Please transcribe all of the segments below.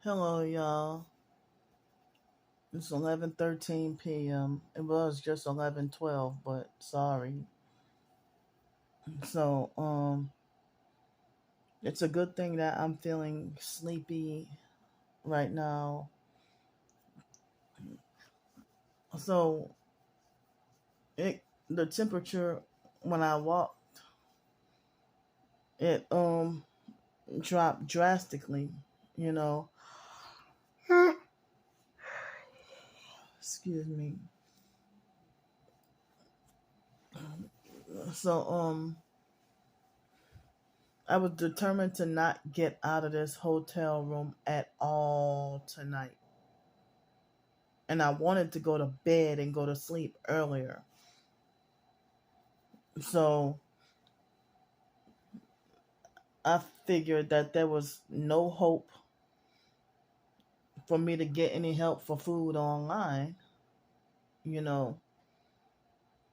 Hello, y'all. It's 11:13 p.m. It was just 11:12, but sorry. So, it's a good thing that I'm feeling sleepy right now. So, the temperature when I walked, it dropped drastically. You know, excuse me. So, I was determined to not get out of this hotel room at all tonight. And I wanted to go to bed and go to sleep earlier. So I figured that there was no hope for me to get any help for food online, you know.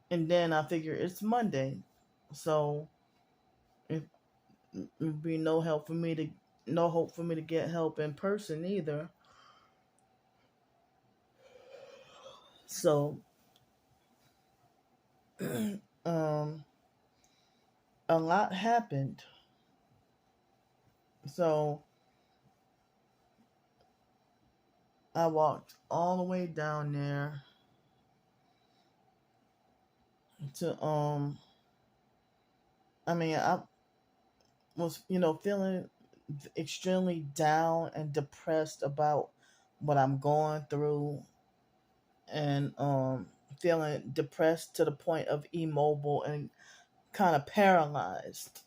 And then I figured it's Monday. So it would be no hope for me to get help in person either. So um a lot happened. So I walked all the way down there to I was, feeling extremely down and depressed about what I'm going through, and feeling depressed to the point of immobile and kind of paralyzed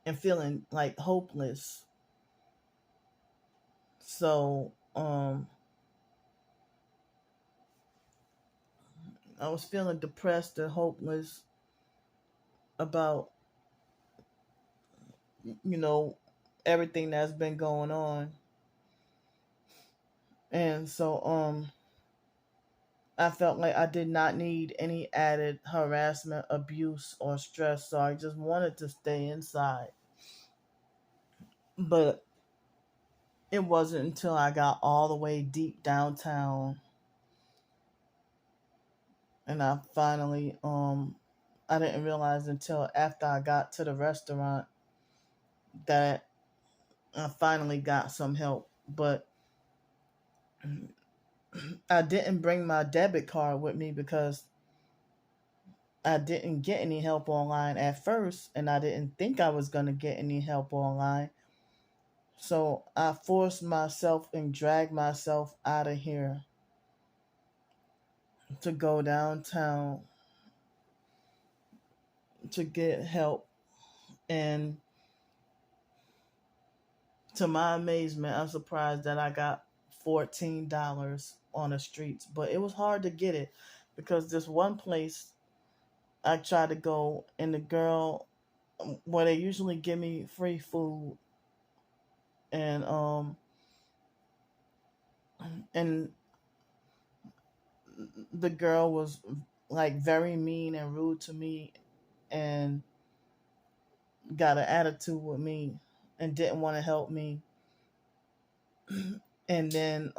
and feeling like hopeless. So I was feeling depressed and hopeless about, you know, everything that's been going on. And so I felt like I did not need any added harassment, abuse, or stress, so I just wanted to stay inside. But it wasn't until I got all the way deep downtown and I didn't realize until after I got to the restaurant that I finally got some help. But I didn't bring my debit card with me because I didn't get any help online at first, and I didn't think I was going to get any help online. So I forced myself and dragged myself out of here to go downtown to get help. And to my amazement, I'm surprised that I got $14 on the streets. But it was hard to get it because this one place I tried to go, and the girl, where they usually give me free food, and and the girl was like very mean and rude to me, and got an attitude with me and didn't want to help me. And then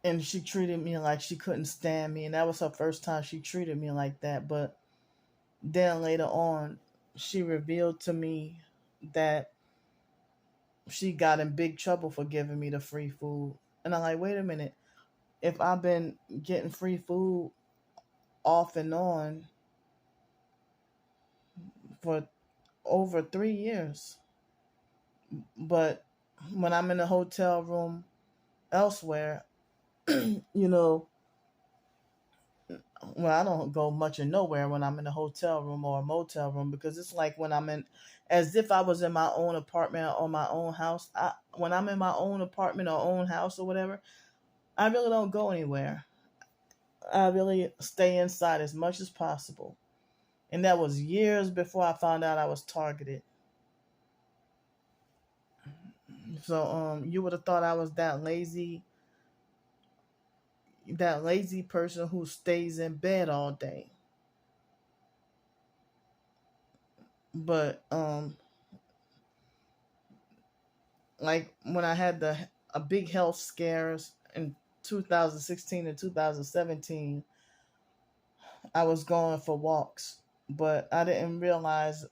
and she treated me like she couldn't stand me, and that was her first time she treated me like that. But then later on, she revealed to me that she got in big trouble for giving me the free food. And I'm like, wait a minute, if I've been getting free food off and on for over 3 years, but when I'm in a hotel room elsewhere, you know, well, I don't go much of nowhere when I'm in a hotel room or a motel room, because it's like when I'm in, as if I was in my own apartment or my own house. When I'm in my own apartment or own house or whatever, I really don't go anywhere. I really stay inside as much as possible. And that was years before I found out I was targeted. So you would have thought I was that lazy person who stays in bed all day. But like when I had the a big health scares in 2016 and 2017, I was going for walks, but I didn't realize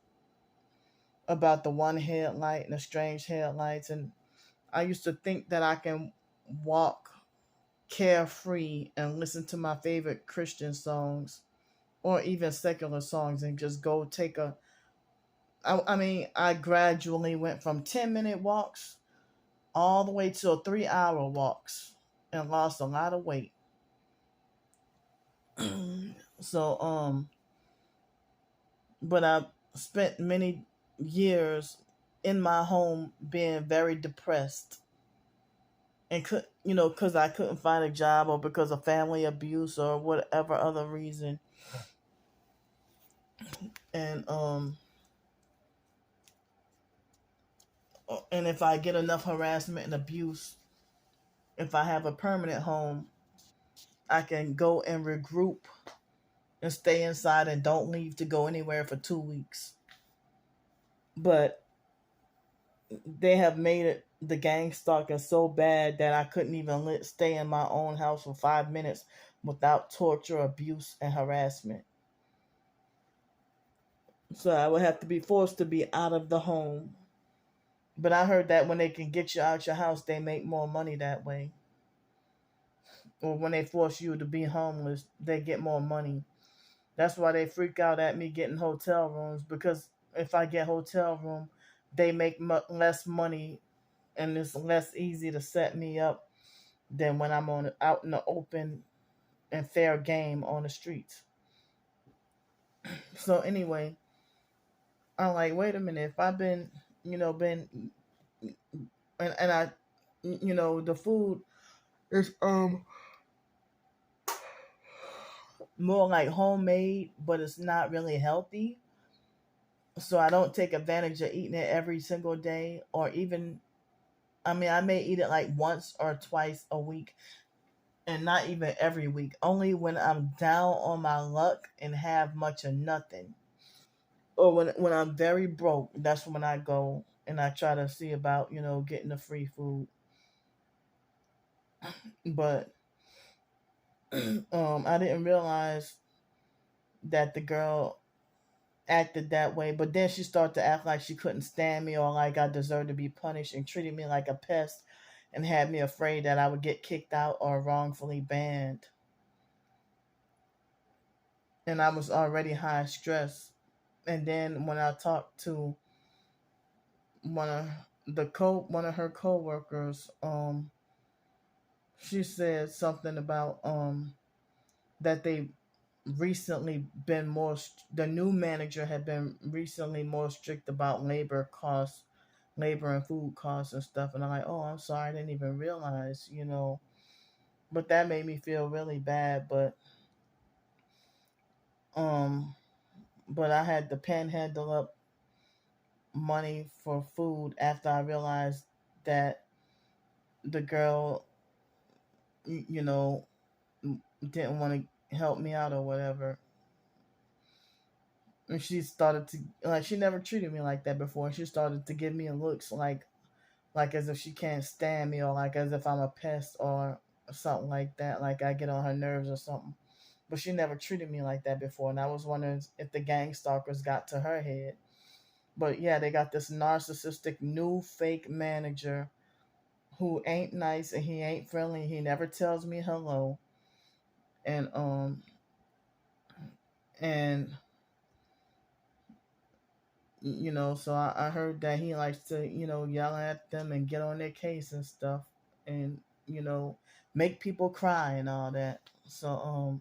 about the one headlight and the strange headlights. And I used to think that I can walk carefree and listen to my favorite Christian songs or even secular songs and just go take a. I mean, I gradually went from 10-minute walks all the way to 3-hour walks and lost a lot of weight. So, but I spent many years in my home being very depressed and because I couldn't find a job or because of family abuse or whatever other reason. And um and if I get enough harassment and abuse, if I have a permanent home, I can go and regroup and stay inside and don't leave to go anywhere for 2 weeks. But they have made it the gang stalking so bad that I couldn't even stay in my own house for 5 minutes without torture, abuse, and harassment. So I would have to be forced to be out of the home. But I heard that when they can get you out your house, they make more money that way. Or when they force you to be homeless, they get more money. That's why they freak out at me getting hotel rooms, because if I get hotel room, they make less money and it's less easy to set me up than when I'm on out in the open and fair game on the streets. So anyway, I'm like, wait a minute, if I've been, been and I, the food is more like homemade, but it's not really healthy. So I don't take advantage of eating it every single day, or even, I mean, I may eat it like once or twice a week, and not even every week. Only when I'm down on my luck and have much of nothing, or when I'm very broke. That's when I go and I try to see about getting the free food. But I didn't realize that the girl acted that way. But then she started to act like she couldn't stand me or like I deserved to be punished and treated me like a pest and had me afraid that I would get kicked out or wrongfully banned. And I was already high stress. And then when I talked to one of one of her coworkers, she said something about that they recently been more the new manager had been recently more strict about labor costs, labor and food costs and stuff. And I'm like, oh, I'm sorry, I didn't even realize, but that made me feel really bad. Um but I had to panhandle up money for food after I realized that the girl, you know, didn't want to help me out or whatever. And she started to, like, she never treated me like that before. She started to give me looks like as if she can't stand me, or like as if I'm a pest or something like that. Like I get on her nerves or something. But she never treated me like that before, and I was wondering if the gang stalkers got to her head. But yeah, they got this narcissistic new fake manager who ain't nice and he ain't friendly. He never tells me hello. And and so I heard that he likes to, yell at them and get on their case and stuff, and you know, make people cry and all that. So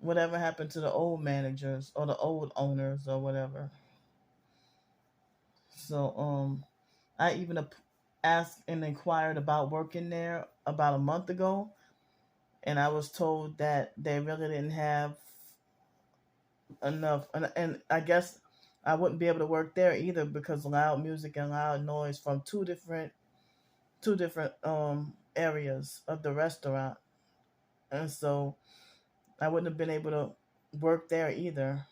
whatever happened to the old managers or the old owners or whatever? So I even asked and inquired about working there about a month ago, and I was told that they really didn't have enough, and I guess I wouldn't be able to work there either because loud music and loud noise from two different areas of the restaurant, and so I wouldn't have been able to work there either.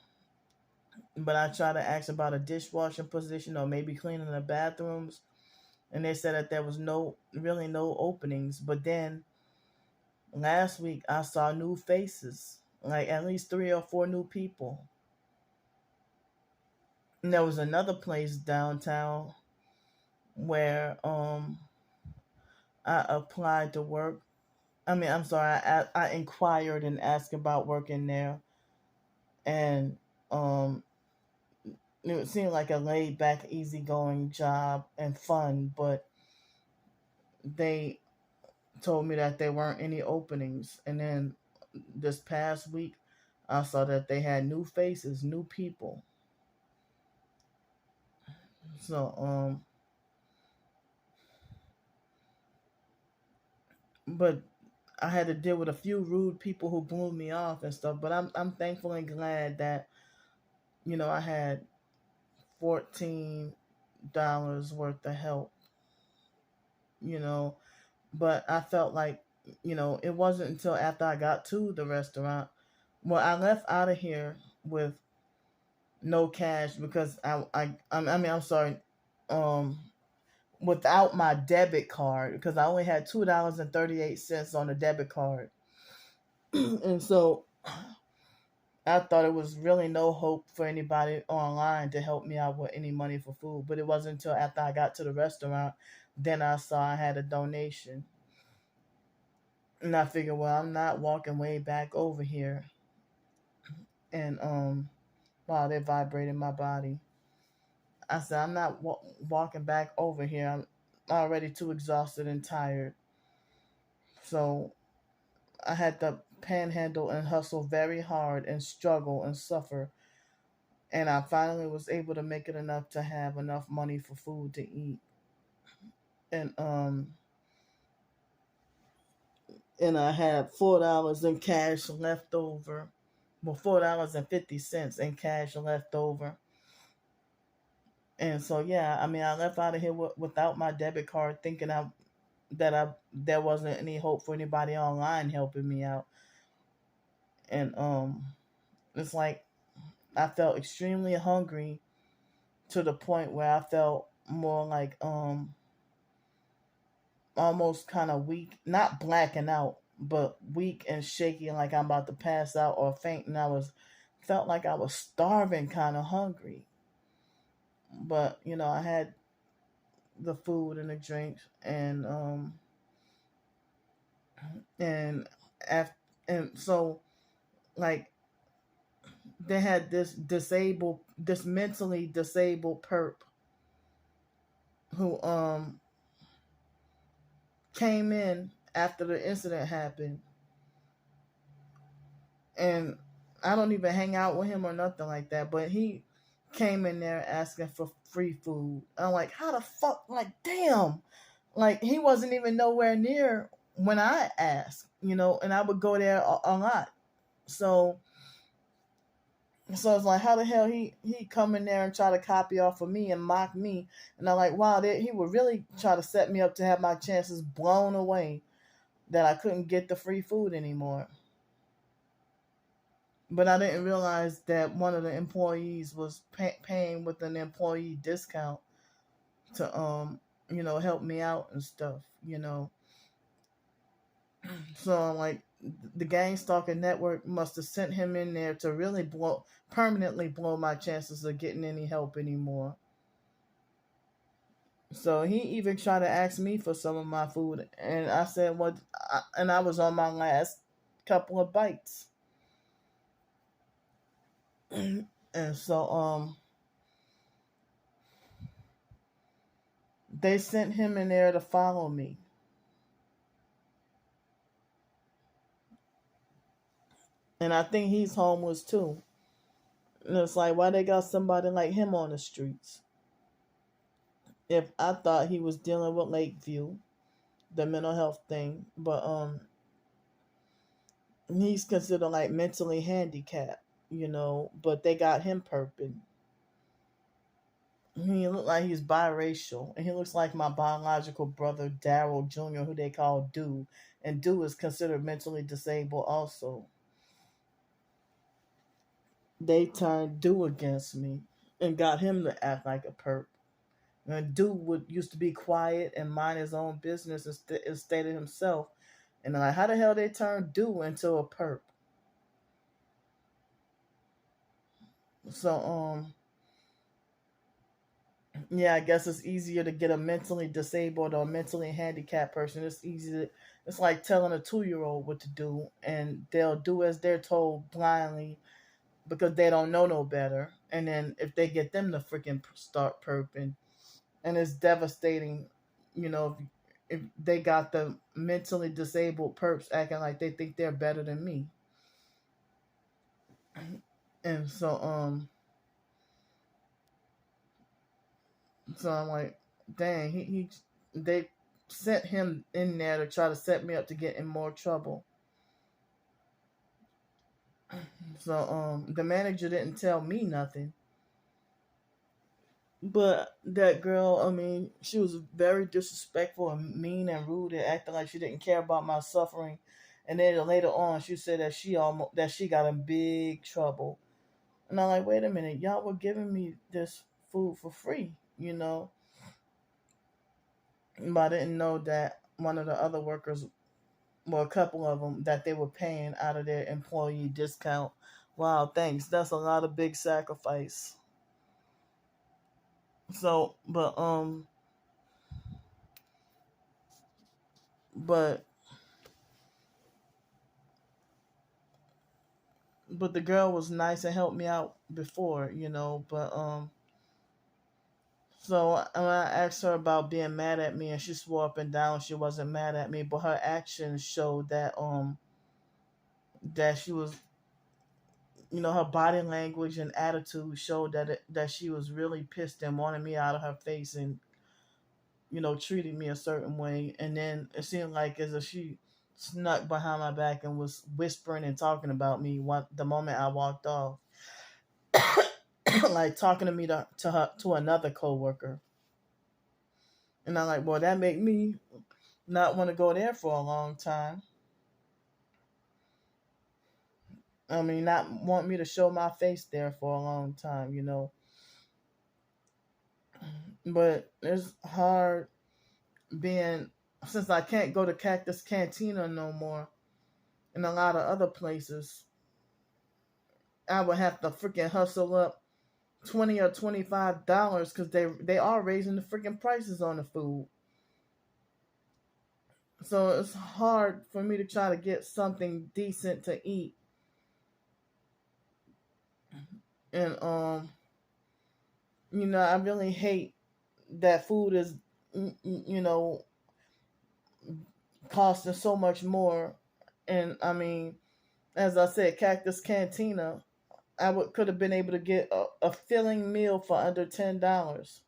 But I tried to ask about a dishwashing position or maybe cleaning the bathrooms, and they said that there was no openings. But then last week I saw new faces, like at least 3 or 4 new people. And there was another place downtown where I applied to work. I mean, I'm sorry, I inquired and asked about working there, and um it seemed like a laid back, easygoing job and fun, but they told me that there weren't any openings. And then this past week, I saw that they had new faces, new people. So, but I had to deal with a few rude people who blew me off and stuff. But I'm thankful and glad that I had $14 worth of help. You know, but I felt like it wasn't until after I got to the restaurant. Well, I left out of here with no cash because I mean, I'm sorry, um without my debit card, because I only had $2.38 on the debit card. And so I thought it was really no hope for anybody online to help me out with any money for food. But it wasn't until after I got to the restaurant, then I saw I had a donation. And I figured, well, I'm not walking way back over here. And wow, they're vibrating my body. I said, I'm not walking back over here. I'm already too exhausted and tired. So I had to panhandle and hustle very hard and struggle and suffer. And I finally was able to make it enough to have enough money for food to eat. And I had $4 in cash left over. Well, $4.50 in cash left over. And so yeah, I mean, I left out of here without my debit card, thinking there wasn't any hope for anybody online helping me out. And it's like I felt extremely hungry to the point where I felt more like almost kind of weak, not blacking out, but weak and shaky, like I'm about to pass out or faint. And felt like I was starving, kind of hungry. But I had the food and the drinks, and after, and so like they had this mentally disabled perp who came in after the incident happened, and I don't even hang out with him or nothing like that, but he came in there asking for free food. I'm like, how the fuck? Like, damn. Like, he wasn't even nowhere near when I asked, and I would go there a lot. So it's like, how the hell he come in there and try to copy off of me and mock me? And I'm like, wow, he would really try to set me up to have my chances blown away, that I couldn't get the free food anymore. But I didn't realize that one of the employees was paying with an employee discount to help me out and stuff. So like the gang stalking network must have sent him in there to really permanently blow my chances of getting any help anymore. So he even tried to ask me for some of my food, and I said, "What?" And I was on my last couple of bites. And so they sent him in there to follow me. And I think he's homeless too. And it's like, why they got somebody like him on the streets? If I thought he was dealing with Lakeview, the mental health thing, but he's considered like mentally handicapped, but they got him perping. He looked like he's biracial, and he looks like my biological brother Daryl Jr., who they call Do, and Do is considered mentally disabled also. They turned Do against me and got him to act like a perp. And dude would used to be quiet and mind his own business and stay to himself. And like, how the hell they turned dude into a perp? So yeah, I guess it's easier to get a mentally disabled or mentally handicapped person. It's easy to, it's like telling a 2 year old what to do, and they'll do as they're told blindly because they don't know no better. And then if they get them to freaking start perping, and it's devastating, you know, if they got the mentally disabled perps acting like they think they're better than me. And so I'm like, dang, they sent him in there to try to set me up to get in more trouble. So the manager didn't tell me nothing. But that girl, I mean, she was very disrespectful and mean and rude and acting like she didn't care about my suffering. And then later on, she said that she got in big trouble. And I'm like, wait a minute, y'all were giving me this food for free, you know. But I didn't know that one of the other workers, well, a couple of them, that they were paying out of their employee discount. Wow, thanks. That's a lot of big sacrifice. So, but but the girl was nice and helped me out before, you know. But so when I asked her about being mad at me, and she swore up and down she wasn't mad at me, but her actions showed that she was, you know, her body language and attitude showed that she was really pissed and wanted me out of her face, and you know, treated me a certain way. And then it seemed like as if she snuck behind my back and was whispering and talking about me the moment I walked off. Like talking to me to another coworker. And I'm like, well, that made me not want to go there for a long time. I mean, not want me to show my face there for a long time, you know. But it's hard being, since I can't go to Cactus Cantina no more and a lot of other places, I would have to freaking hustle up $20 or $25 because they are raising the freaking prices on the food. So it's hard for me to try to get something decent to eat. And you know, I really hate that food is, you know, costing so much more. And I mean, as I said, Cactus Cantina, I would could have been able to get a filling meal for under $10,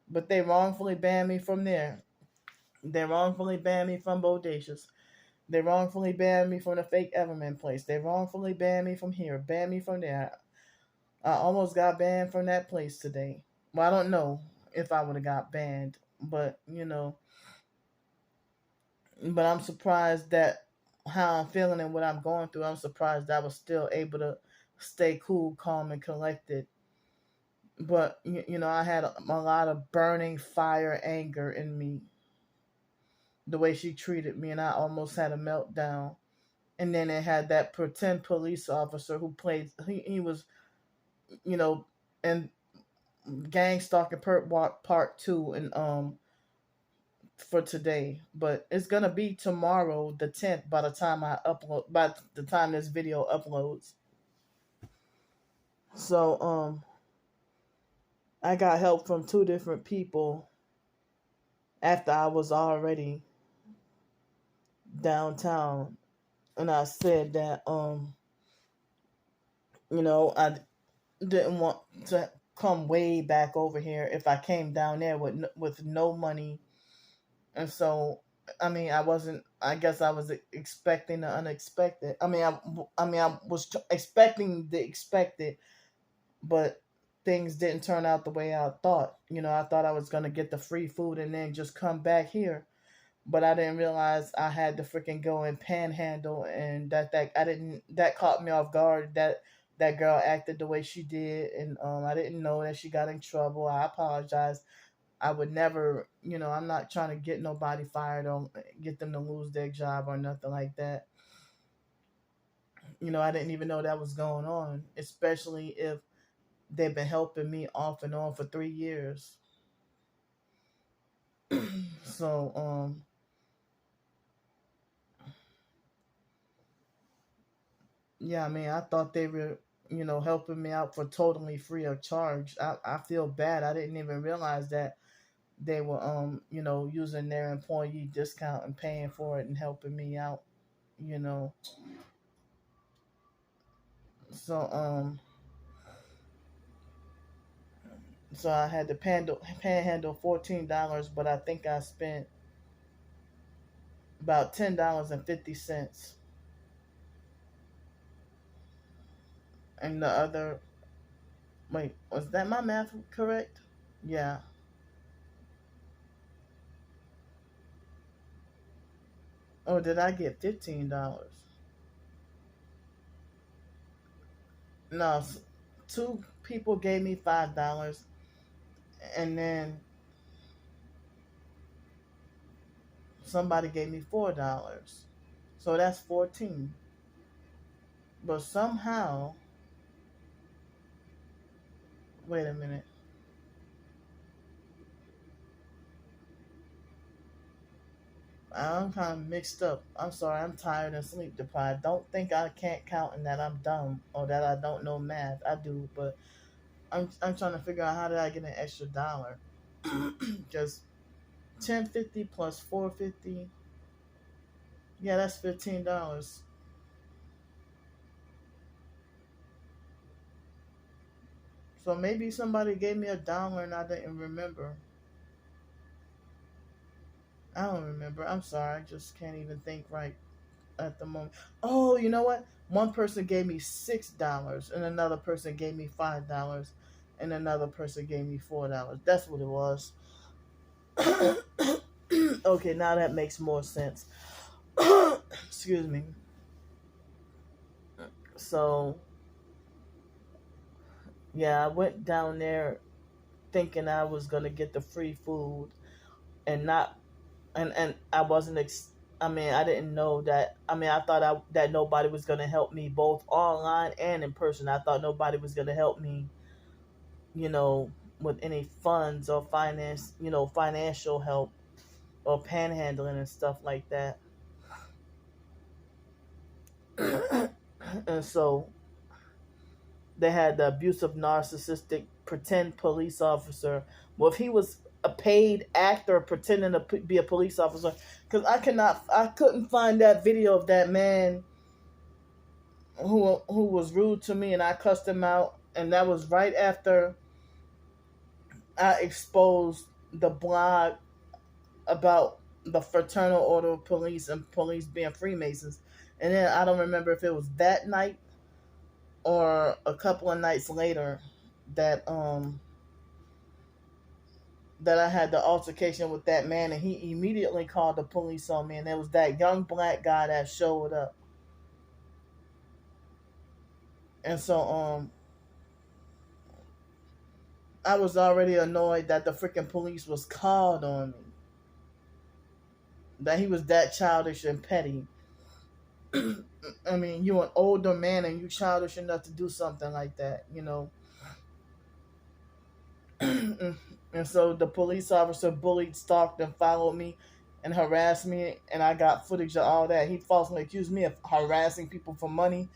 but they wrongfully banned me from there. They wrongfully banned me from Bodacious. They wrongfully banned me from the fake Everman place. They wrongfully banned me from here, banned me from there. I almost got banned from that place today. Well, I don't know if I would have got banned, but you know, but I'm surprised that how I'm feeling and what I'm going through. I'm surprised I was still able to stay cool, calm, and collected. But you know, I had a lot of burning fire, anger in me. The way she treated me, and I almost had a meltdown. And then it had that pretend police officer who played. He was, you know, in Gang Stalking Perp Walk Part 2, and for today, but it's gonna be tomorrow, the 10th. By the time this video uploads. So I got help from two different people after I was already downtown, and I said that you know, I didn't want to come way back over here if I came down there with no money. And so, I mean, I wasn't. I guess I was expecting the unexpected. I was expecting the expected, but things didn't turn out the way I thought. You know, I thought I was gonna get the free food and then just come back here, but I didn't realize I had to freaking go and panhandle, and that I didn't. That caught me off guard. That girl acted the way she did, and I didn't know that she got in trouble. I apologize. I would never, I'm not trying to get nobody fired or get them to lose their job or nothing like that. I didn't even know that was going on, especially if they've been helping me off and on for 3 years. So, yeah, I mean, I thought they were, helping me out for totally free of charge. I feel bad. I didn't even realize that they were, using their employee discount and paying for it and helping me out, you know. So, so I had to panhandle $14, but I think I spent about $10.50, and the other. Wait, was that my math correct? Yeah. Oh, did I get $15? No, two people gave me $5, and then somebody gave me $4. So that's 14. But somehow, wait a minute. I'm kind of mixed up. I'm sorry. I'm tired and sleep deprived. Don't think I can't count and that I'm dumb or that I don't know math. I do, but I'm trying to figure out how did I get an extra dollar? Because 10.50 plus 4.50, yeah, that's $15. So maybe somebody gave me $1 and I didn't remember. I don't remember. I'm sorry. I just can't even think right at the moment. Oh, you know what? One person gave me $6, and another person gave me $5, and another person gave me $4. That's what it was. Okay, now that makes more sense. Excuse me. So, yeah, I went down there thinking I was gonna get the free food, and not, and I wasn't. I mean, I didn't know that. I mean, I thought that nobody was gonna help me both online and in person. I thought nobody was gonna help me, you know, with any funds or financial help or panhandling and stuff like that. And so they had the abusive, narcissistic, pretend police officer. Well, if he was a paid actor pretending to be a police officer, because I couldn't find that video of that man who was rude to me, and I cussed him out, and that was right after I exposed the blog about the Fraternal Order of Police and police being Freemasons. And then I don't remember if it was that night or a couple of nights later that that I had the altercation with that man, and he immediately called the police on me, and there was that young black guy that showed up. And so I was already annoyed that the freaking police was called on me. That he was that childish and petty. I mean, you're an older man and you childish enough to do something like that, And so the police officer bullied, stalked, and followed me and harassed me, and I got footage of all that. He falsely accused me of harassing people for money.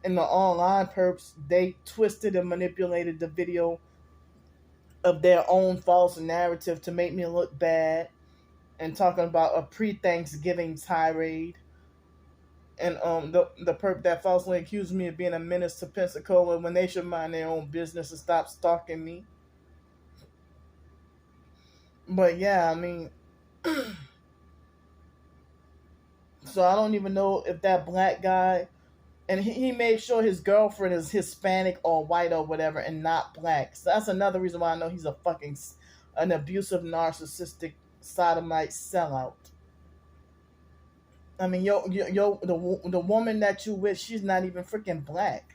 In the online perps, they twisted and manipulated the video of their own false narrative to make me look bad, and talking about a pre-Thanksgiving tirade. And the perp that falsely accused me of being a menace to Pensacola when they should mind their own business and stop stalking me. But yeah, I mean, so I don't even know if that black guy, and he made sure his girlfriend is Hispanic or white or whatever and not black. So that's another reason why I know he's an abusive, narcissistic, sodomite sellout. I mean, the woman that you with, she's not even freaking black.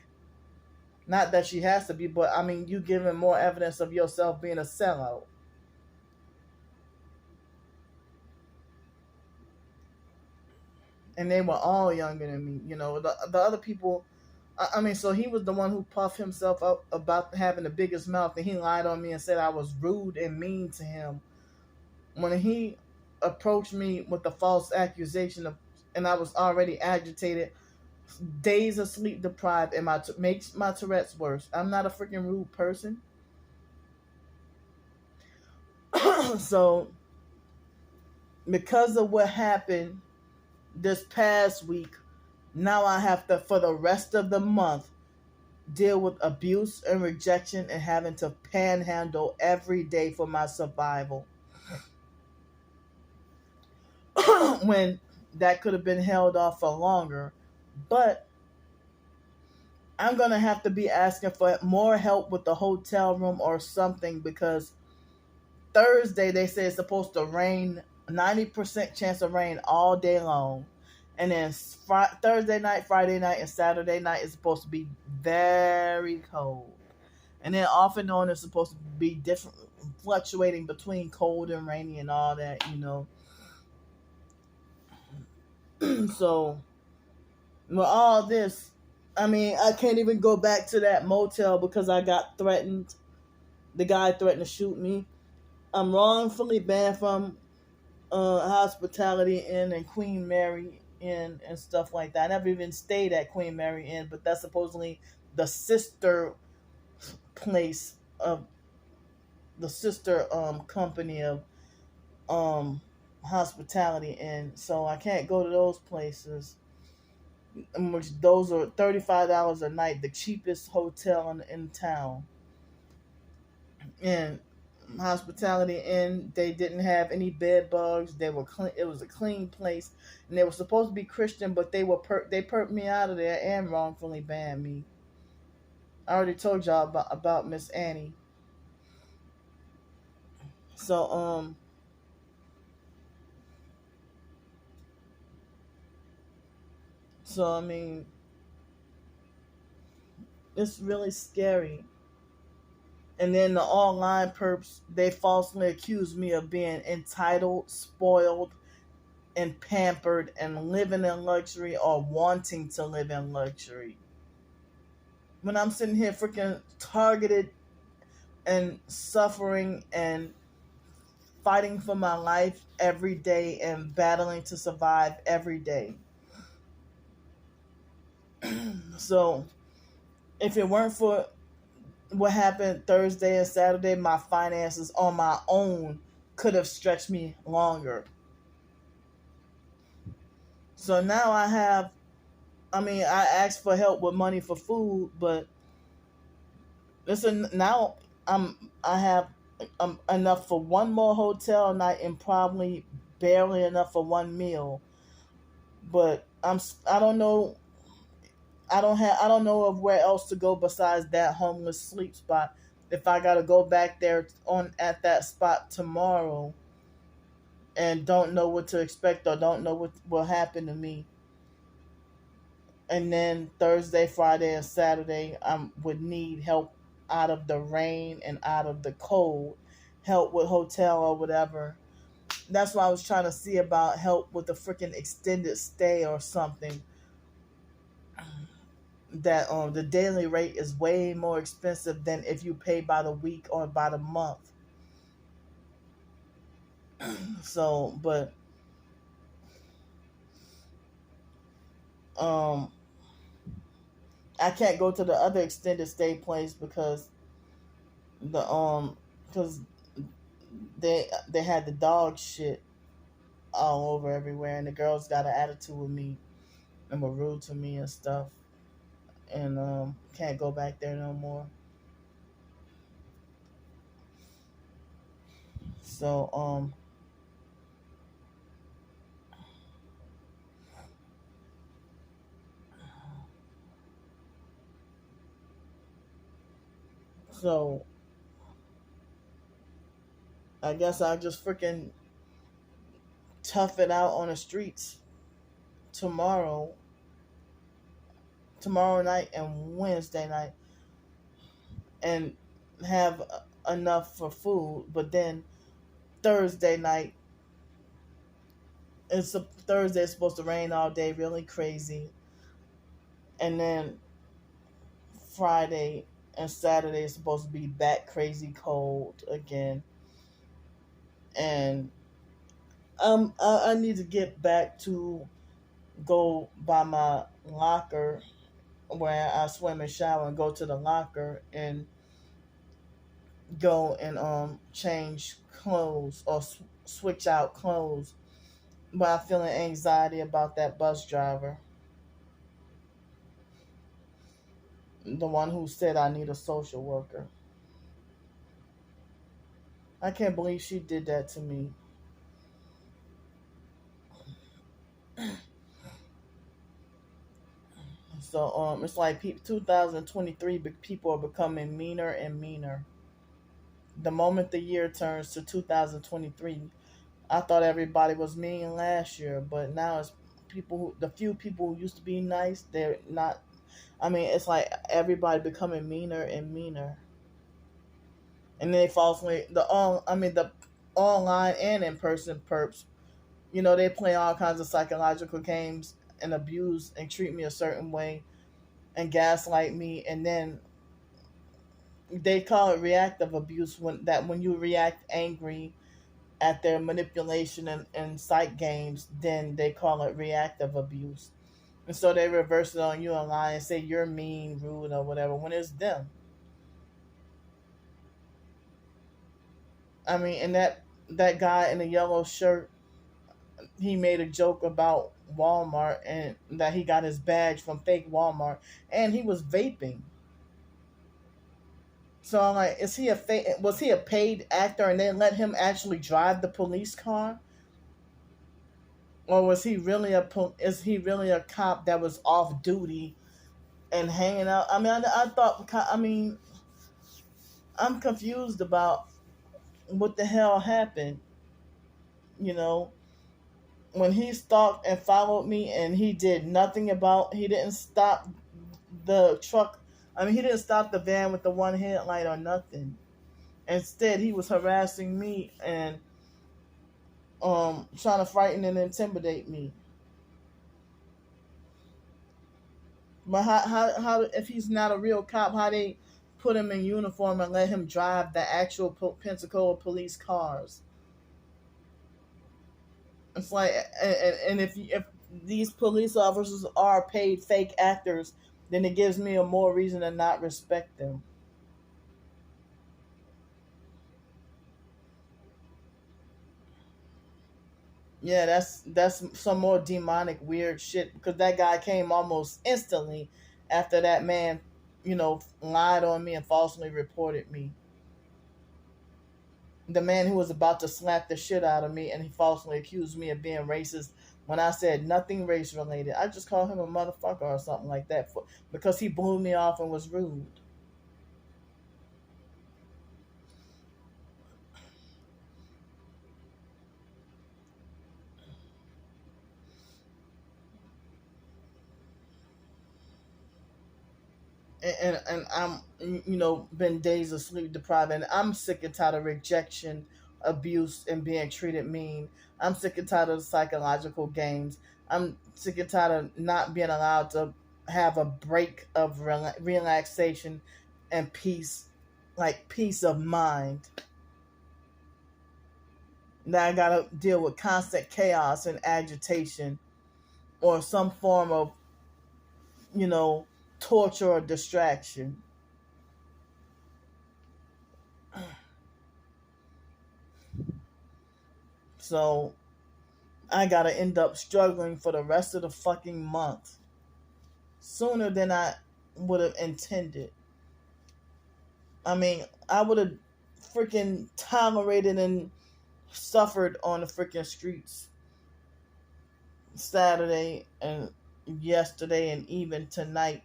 Not that she has to be, but I mean, you giving more evidence of yourself being a sellout. and they were all younger than me. You know, the other people. I mean, so he was the one who puffed himself up about having the biggest mouth, and he lied on me and said I was rude and mean to him when he approached me with the false accusation of, and I was already agitated, days of sleep deprived, and makes my Tourette's worse. I'm not a freaking rude person. So because of what happened this past week, now I have to, for the rest of the month, deal with abuse and rejection and having to panhandle every day for my survival. When that could have been held off for longer. But I'm going to have to be asking for more help with the hotel room or something, because Thursday they say it's supposed to rain, 90% chance of rain all day long. And then Thursday night, Friday night, and Saturday night is supposed to be very cold. And then off and on it's supposed to be different, fluctuating between cold and rainy and all that, you know. So with all this, I mean, I can't even go back to that motel because I got threatened. The guy threatened to shoot me. I'm wrongfully banned from Hospitality Inn and Queen Mary Inn and stuff like that. I never even stayed at Queen Mary Inn, but that's supposedly the sister place of the sister company of Hospitality Inn. So I can't go to those places. Which those are $35 a night, the cheapest hotel in town. And Hospitality Inn, they didn't have any bed bugs. They were clean. It was a clean place, and they were supposed to be Christian, but they perked me out of there and wrongfully banned me. I already told y'all about Miss Annie. So I mean, it's really scary. And then the online perps, they falsely accused me of being entitled, spoiled, and pampered and living in luxury or wanting to live in luxury. When I'm sitting here freaking targeted and suffering and fighting for my life every day and battling to survive every day. So if it weren't for what happened Thursday and Saturday, my finances on my own could have stretched me longer. So now I asked for help with money for food, but listen, now I have enough for one more hotel night and probably barely enough for one meal. But I don't know. I don't know of where else to go besides that homeless sleep spot. If I gotta go back there at that spot tomorrow and don't know what to expect or don't know what will happen to me. And then Thursday, Friday, and Saturday, I would need help out of the rain and out of the cold, help with hotel or whatever. That's why I was trying to see about help with a freaking extended stay or something. That the daily rate is way more expensive than if you pay by the week or by the month. So, but I can't go to the other extended stay place because because they had the dog shit all over everywhere, and the girls got an attitude with me and were rude to me and stuff, and can't go back there no more. So so I guess I just freaking tough it out on the streets tomorrow night and Wednesday night, and have enough for food. But then Thursday night, It's a Thursday. It's supposed to rain all day, really crazy, and then Friday and Saturday is supposed to be back crazy cold again. And I need to get back to go by my locker where I swim and shower and go to the locker and go and change clothes or switch out clothes. But I'm feeling anxiety about that bus driver, the one who said I need a social worker. I can't believe she did that to me. So it's like 2023, people are becoming meaner and meaner. The moment the year turns to 2023, I thought everybody was mean last year, but now it's the few people who used to be nice, they're not. I mean, it's like everybody becoming meaner and meaner, and then they falsely the online and in person perps. They play all kinds of psychological games and abuse and treat me a certain way and gaslight me, and then they call it reactive abuse when you react angry at their manipulation and psych games, then they call it reactive abuse. And so they reverse it on you online and say you're mean, rude, or whatever when it's them. I mean, and that guy in the yellow shirt, he made a joke about Walmart and that he got his badge from fake Walmart, and he was vaping. So I'm like, was he a paid actor and they let him actually drive the police car? Or was he really is he really a cop that was off duty and hanging out? I mean, I thought, I mean, I'm confused about what the hell happened. You know, when he stalked and followed me and he didn't stop the truck. I mean, he didn't stop the van with the one headlight or nothing. Instead, he was harassing me and trying to frighten and intimidate me. But how if he's not a real cop, how they put him in uniform and let him drive the actual Pensacola police cars? It's like, and if these police officers are paid fake actors, then it gives me a more reason to not respect them. Yeah, that's some more demonic weird shit because that guy came almost instantly after that man, lied on me and falsely reported me. The man who was about to slap the shit out of me and he falsely accused me of being racist when I said nothing race related. I just called him a motherfucker or something like that because he blew me off and was rude. And I'm been days of sleep deprived and I'm sick and tired of rejection, abuse, and being treated mean. I'm sick and tired of psychological games. I'm sick and tired of not being allowed to have a break of relaxation and peace, like peace of mind. Now I gotta deal with constant chaos and agitation or some form of you know torture or distraction. So I gotta end up struggling for the rest of the fucking month sooner than I would have intended. I mean, I would have freaking tolerated and suffered on the freaking streets Saturday and yesterday and even tonight.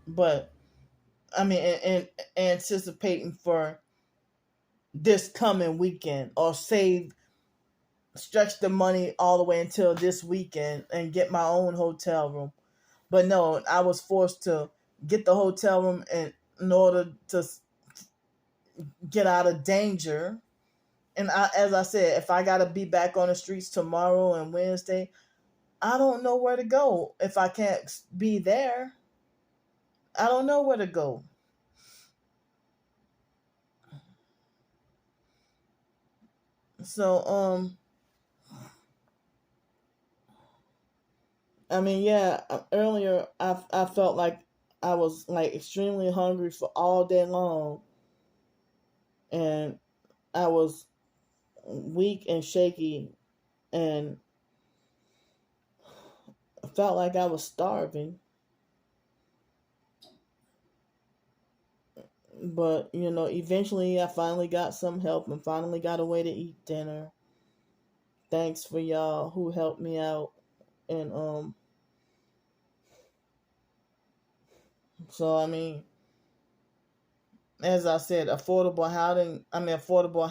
But I mean, and anticipating for this coming weekend or save, stretch the money all the way until this weekend and get my own hotel room. But no, I was forced to get the hotel room in order to get out of danger And as I said, if I gotta be back on the streets tomorrow and Wednesday, I don't know where to go. If I can't be there, I don't know where to go. So I mean, yeah, earlier I felt like I was like extremely hungry for all day long, and I was weak and shaky, and I felt like I was starving. But eventually I finally got some help and finally got a way to eat dinner. Thanks for y'all who helped me out, and so I mean, as I said, affordable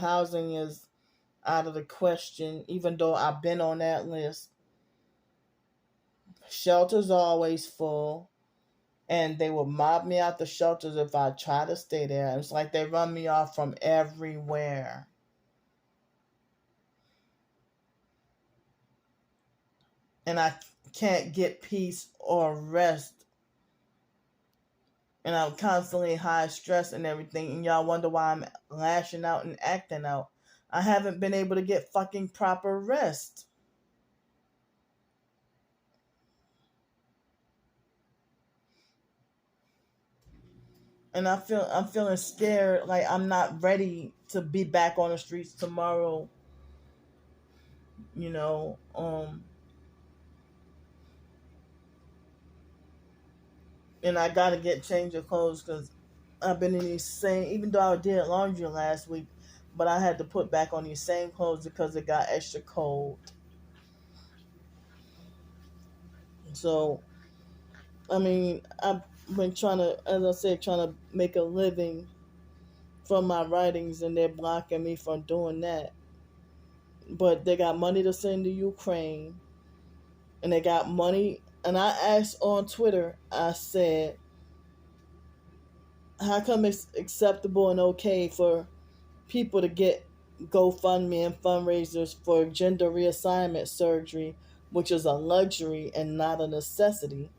housing is out of the question, even though I've been on that list. Shelters are always full, and they will mob me out the shelters if I try to stay there. It's like they run me off from everywhere. And I can't get peace or rest. And I'm constantly high stress and everything. And y'all wonder why I'm lashing out and acting out. I haven't been able to get fucking proper rest. And I'm feeling scared, like I'm not ready to be back on the streets tomorrow. You know, and I gotta get change of clothes because I've been in these same. Even though I did laundry last week, but I had to put back on these same clothes because it got extra cold. So I mean, I've been trying to, as I said, trying to make a living from my writings, and they're blocking me from doing that. But they got money to send to Ukraine, and they got money. And I asked on Twitter, I said, how come it's acceptable and okay for people to get GoFundMe and fundraisers for gender reassignment surgery, which is a luxury and not a necessity?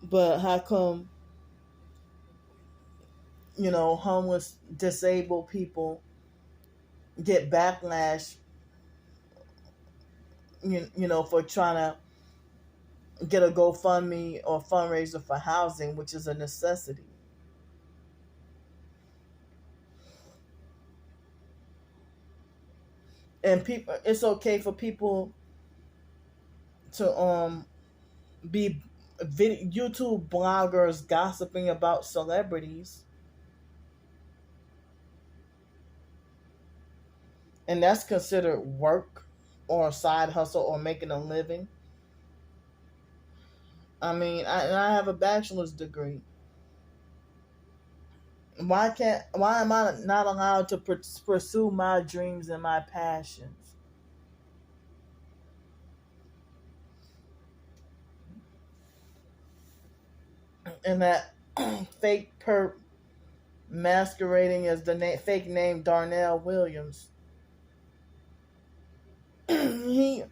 But how come, homeless, disabled people get backlash, for trying to get a GoFundMe or fundraiser for housing, which is a necessity? And people, it's okay for people to be YouTube bloggers gossiping about celebrities, and that's considered work or a side hustle or making a living. I mean, I have a bachelor's degree. Why am I not allowed to pursue my dreams and my passions? And that fake perp masquerading as the fake name Darnell Williams, he,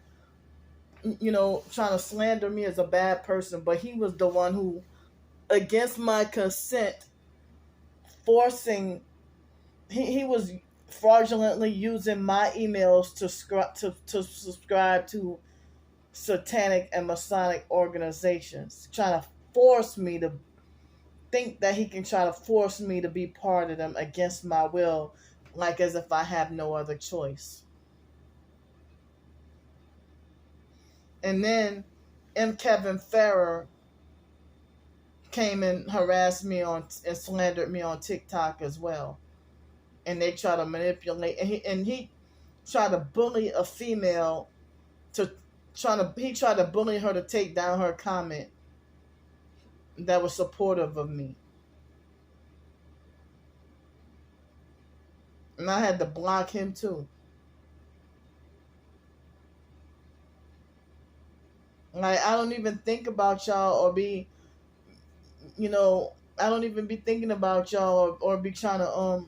trying to slander me as a bad person, but he was the one who, against my consent, forcing, he was fraudulently using my emails to subscribe to satanic and Masonic organizations, trying to force me to think that he can try to force me to be part of them against my will, like as if I have no other choice. And then Kevin Farrer came and harassed me on and slandered me on TikTok as well. And they try to manipulate, and he tried to bully a female to he tried to bully her to take down her comment that was supportive of me. And I had to block him too. Like, I don't even think about y'all or be, I don't even be thinking about y'all or be trying to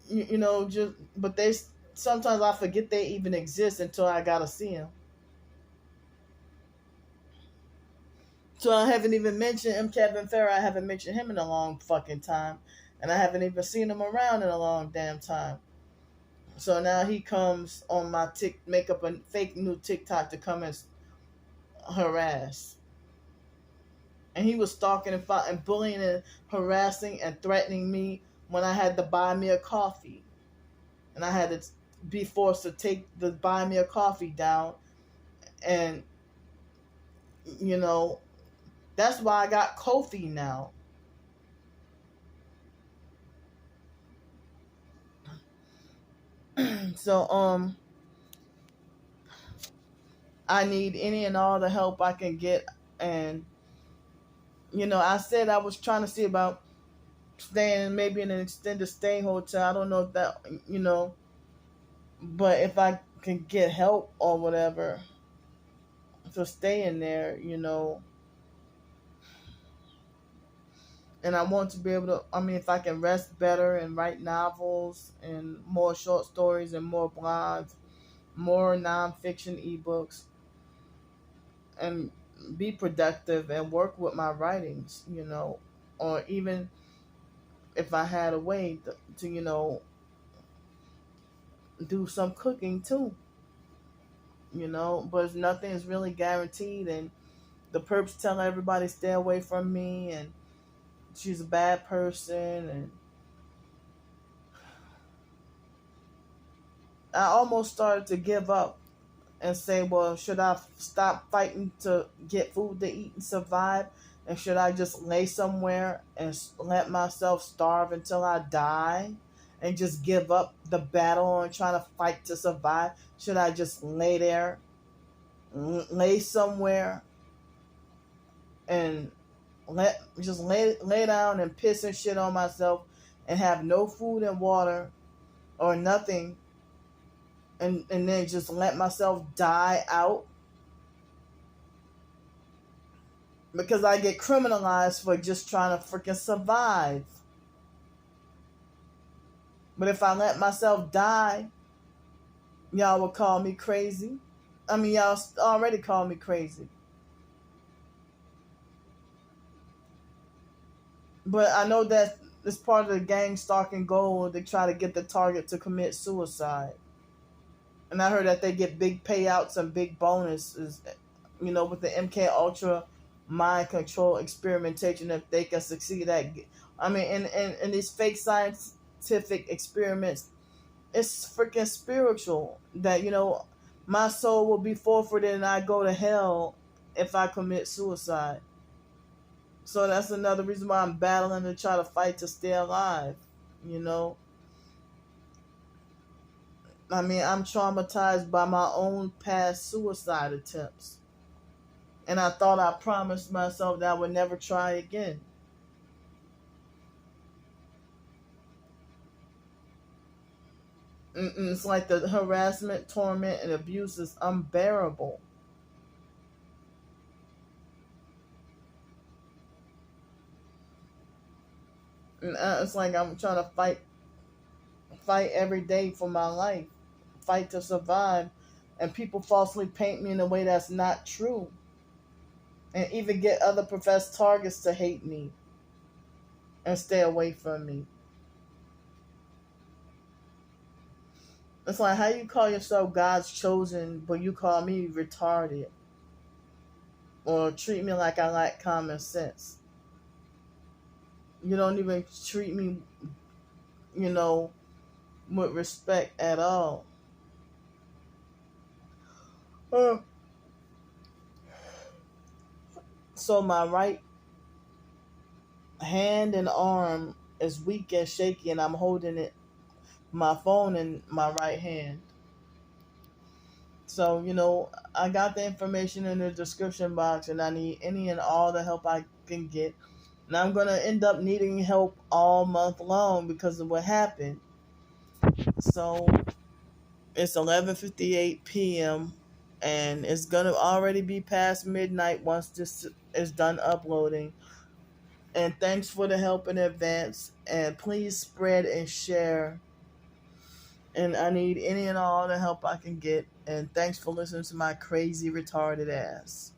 just but they sometimes I forget they even exist until I gotta see them. So I haven't even mentioned Kevin Farrell. I haven't mentioned him in a long fucking time, and I haven't even seen him around in a long damn time. So now he comes on my make up a fake new TikTok to come and harass. And he was stalking and fighting, bullying and harassing and threatening me when I had to buy me a coffee, and I had to be forced to take the buy me a coffee down, and you know that's why I got Kofi now. So I need any and all the help I can get. And, I said I was trying to see about staying maybe in an extended stay hotel. I don't know if that, but if I can get help or whatever to stay in there, and I want to be able to, if I can rest better and write novels and more short stories and more blogs, more nonfiction ebooks, and be productive and work with my writings, or even if I had a way to do some cooking too, but nothing is really guaranteed. And the perps tell everybody stay away from me, and she's a bad person. And I almost started to give up and say, well, should I stop fighting to get food to eat and survive? And should I just lay somewhere and let myself starve until I die and just give up the battle and trying to fight to survive? Should I just lay there, lay somewhere and lay down and piss and shit on myself and have no food and water or nothing, and then just let myself die out? Because I get criminalized for just trying to freaking survive. But if I let myself die, y'all would call me crazy. Y'all already call me crazy. But I know that it's part of the gang stalking goal to try to get the target to commit suicide. And I heard that they get big payouts and big bonuses, with the MK Ultra mind control experimentation if they can succeed at. In these fake scientific experiments, it's freaking spiritual that, my soul will be forfeited and I go to hell if I commit suicide. So that's another reason why I'm battling to try to fight to stay alive, I'm traumatized by my own past suicide attempts. And I thought I promised myself that I would never try again. It's like the harassment, torment, and abuse is unbearable. And it's like I'm trying to fight every day for my life, fight to survive, and people falsely paint me in a way that's not true, and even get other professed targets to hate me and stay away from me. It's like, how you call yourself God's chosen, but you call me retarded, or treat me like I lack common sense. You don't even treat me, with respect at all. So my right hand and arm is weak and shaky, and I'm holding my phone in my right hand. So, I got the information in the description box, and I need any and all the help I can get. And I'm going to end up needing help all month long because of what happened. So it's 11:58 p.m. and it's going to already be past midnight once this is done uploading. And thanks for the help in advance. And please spread and share And I need any and all the help I can get. And thanks for listening to my crazy, retarded ass.